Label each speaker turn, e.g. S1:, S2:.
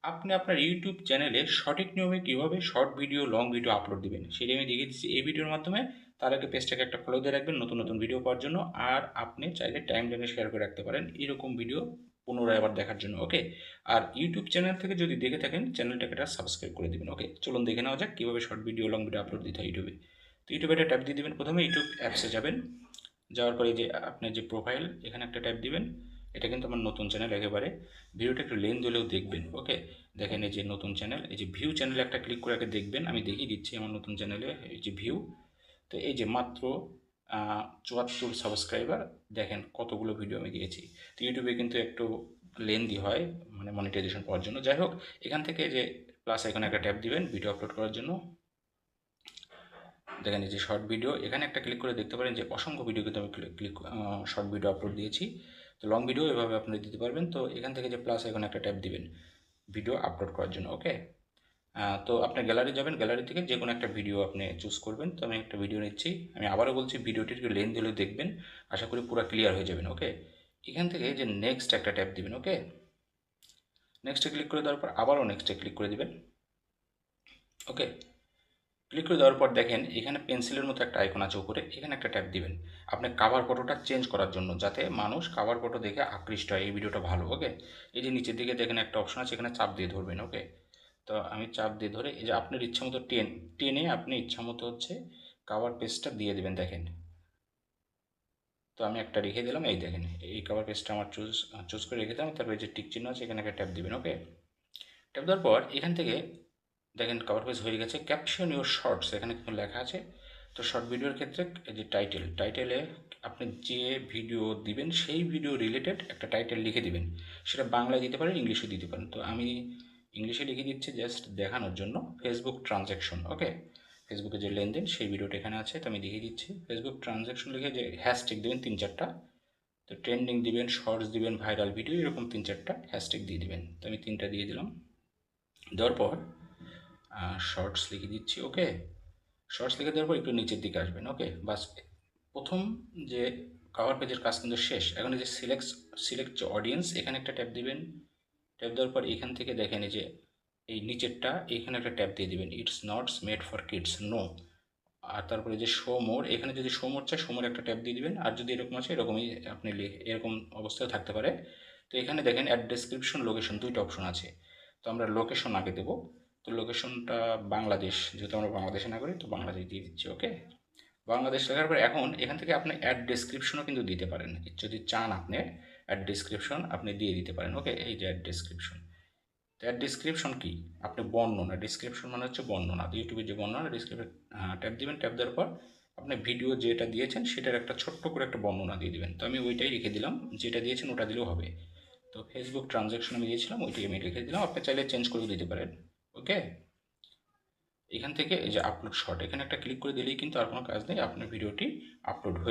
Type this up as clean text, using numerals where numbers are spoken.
S1: আপনি আপনার ইউটিউব চ্যানেলে সঠিক নিয়মে কীভাবে short video, long video upload দিবেন সেটি আমি দেখিয়ে দিচ্ছি এই ভিডিওর মাধ্যমে। তার আগে পেজটাকে একটা ফলো দিয়ে রাখবেন নতুন নতুন ভিডিও পাওয়ার জন্য। আর আপনি চাইলে টাইম লাইনে শেয়ার করে রাখতে পারেন এরকম ভিডিও পুনরায় আবার দেখার জন্য। ওকে, আর ইউটিউব চ্যানেল থেকে যদি দেখে থাকেন চ্যানেলটাকে একটা সাবস্ক্রাইব করে দেবেন। ওকে, চলুন দেখে নেওয়া যাক কীভাবে short video, long video upload দিতে হয় ইউটিউবে। তো ইউটিউবে একটা ট্যাপ দিয়ে দেবেন, প্রথমে ইউটিউব অ্যাপসে যাবেন। যাওয়ার পরে যে আপনার যে প্রোফাইল, এখানে একটা ট্যাপ দিবেন। এটা কিন্তু আমার নতুন চ্যানেল একেবারে। ভিডিওটা একটু লেন্থ হলেও দেখবেন। ওকে, দেখেন এই যে নতুন চ্যানেল, এই যে ভিউ চ্যানেলে একটা ক্লিক করে আগে দেখবেন। আমি দেখিয়ে দিচ্ছি আমার নতুন চ্যানেলে এই যে ভিউ। তো এই যে মাত্র ৭৪ সাবস্ক্রাইবার, দেখেন কতগুলো ভিডিও আমি দিয়েছি। তো ইউটিউবে কিন্তু একটু লেন্দি হয় মানে মনিটাইজেশন পাওয়ার জন্য। যাই হোক, এখান থেকে যে প্লাস এখানে একটা ট্যাপ দিবেন ভিডিও আপলোড করার জন্য। দেখেন এই যে শর্ট ভিডিও, এখানে একটা ক্লিক করে দেখতে পারেন যে অসংখ্য ভিডিও কিন্তু আমি শর্ট ভিডিও আপলোড দিয়েছি। তো লং ভিডিও এভাবে আপনারা দিতে পারবেন। তো এখান থেকে যে প্লাস এখানে একটা ট্যাপ দিবেন ভিডিও আপলোড করার জন্য। ওকে, তো আপনি গ্যালারি যাবেন, গ্যালারি থেকে যে কোনো একটা ভিডিও আপনি চুজ করবেন। তো আমি একটা ভিডিও নিচ্ছি। আমি আবারও বলছি ভিডিওটি একটু লেন্থ দিলেও দেখবেন, আশা করি পুরো ক্লিয়ার হয়ে যাবেন। ওকে, এখান থেকে যে নেক্সট একটা ট্যাপ দিবেন। ওকে, নেক্সটে ক্লিক করে দেওয়ার পর আবারও নেক্সটে ক্লিক করে দিবেন। ওকে, ক্লিক করে দেওয়ার পর দেখেন এখানে পেন্সিলের মতো একটা আইকন আছে উপরে, এখানে একটা ট্যাপ দিবেন আপনি কাভার ফটোটা চেঞ্জ করার জন্য, যাতে মানুষ কাভার ফটো দেখে আকৃষ্ট হয় এই ভিডিওটা ভালো। ওকে, এই যে নিচের দিকে দেখেন একটা অপশন আছে, এখানে চাপ দিয়ে ধরবেন। ওকে, তো আমি চাপ দিয়ে ধরে এই যে আপনার ইচ্ছা মতো টেনে আপনি ইচ্ছা মতো হচ্ছে কাভার পেজটা দিয়ে দেবেন। দেখেন, তো আমি একটা রেখে দিলাম, এই দেখেন এই কাভার পেজটা আমার চুজ চুজ করে রেখে দিলাম। তারপরে যে টিক চিহ্ন আছে এখানে একটা ট্যাপ দিবেন। ওকে, ট্যাপ দেওয়ার পর এখান থেকে দেখেন কভার পেজ হয়ে গেছে। ক্যাপশন ইউর শর্টস এখানে কিন্তু লেখা আছে। তো শর্ট ভিডিওর ক্ষেত্রে এই যে টাইটেলে আপনি যে ভিডিও দিবেন সেই ভিডিও রিলেটেড একটা টাইটেল লিখে দিবেন। সেটা বাংলায় দিতে পারেন, ইংলিশে দিতে পারেন। তো আমি ইংলিশে লিখে দিচ্ছি জাস্ট দেখানোর জন্য, ফেসবুক ট্রানজ্যাকশন। ওকে, ফেসবুকে যে লেনদেন সেই ভিডিওটা এখানে আছে, তো আমি লিখে দিচ্ছি ফেসবুক ট্রানজ্যাকশন লিখে যে হ্যাশট্যাগ দেবেন ৩-৪টা। তো ট্রেন্ডিং দিবেন, শর্টস দিবেন, ভাইরাল ভিডিও, এরকম ৩-৪টা হ্যাশট্যাগ দিয়ে দিবেন। তো আমি ৩টা দিয়ে দিলাম। দেওয়ার পর শর্টস লিখে দিচ্ছি। ওকে, শর্টস লিখে দেওয়ার পর একটু নিচের দিকে আসবেন। ওকে, বাস প্রথম যে কভার পেজের কাজ কিন্তু শেষ। এখন এই যে সিলেক্ট যে অডিয়েন্স, এখানে একটা ট্যাপ দিবেন। ট্যাপ দেওয়ার পর এখান থেকে দেখেন এই যে এই নিচেরটা, এখানে একটা ট্যাপ দিয়ে দিবেন it's not made for kids, no. আর তারপরে যে শো মোর, এখানে যদি শো মোর চায় শো মোর একটা ট্যাপ দিয়ে দিবেন। আর যদি এরকম আছে এরকমই আপনি এরকম অবস্থায় থাকতে পারে। তো এখানে দেখেন অ্যাড ডেসক্রিপশন, লোকেশন, দুইটা অপশন আছে। তো আমরা লোকেশন আগে দেবো। তো লোকেশনটা বাংলাদেশ, যেহেতু আমরা বাংলাদেশে না করি তো বাংলাদেশ দিয়ে দিচ্ছি। ওকে, বাংলাদেশ লেখার পর এখন এখান থেকে আপনি অ্যাড ডেসক্রিপশনও কিন্তু দিতে পারেন, যদি চান আপনি অ্যাড ডেসক্রিপশন আপনি দিয়ে দিতে পারেন। ওকে, এই যে অ্যাড ডেসক্রিপশন। তো অ্যাড ডেসক্রিপশন কি, আপনি বর্ণনা, ডেসক্রিপশন মানে হচ্ছে বর্ণনা। তো ইউটিউবের যে বর্ণনা, ডেসক্রিপশন ট্যাপ দিবেন। ট্যাপ দেওয়ার পর আপনি ভিডিও যেটা দিয়েছেন সেটার একটা ছোট্ট করে একটা বর্ণনা দিয়ে দিবেন। তো আমি ওইটাই রেখে দিলাম, যেটা দিয়েছেন ওটা দিলেও হবে। তো ফেসবুক ট্রানজ্যাকশন আমি দিয়েছিলাম, ওইটাই আমি রেখে দিলাম। আপনি চাইলে চেঞ্জ করে দিতে পারেন। ওকে, এখান থেকে এই যে আপলোড শর্ট, এখানে একটা ক্লিক করে দিলেই কিন্তু আর কোনো কাজ নেই, আপনার ভিডিওটি আপলোড হয়ে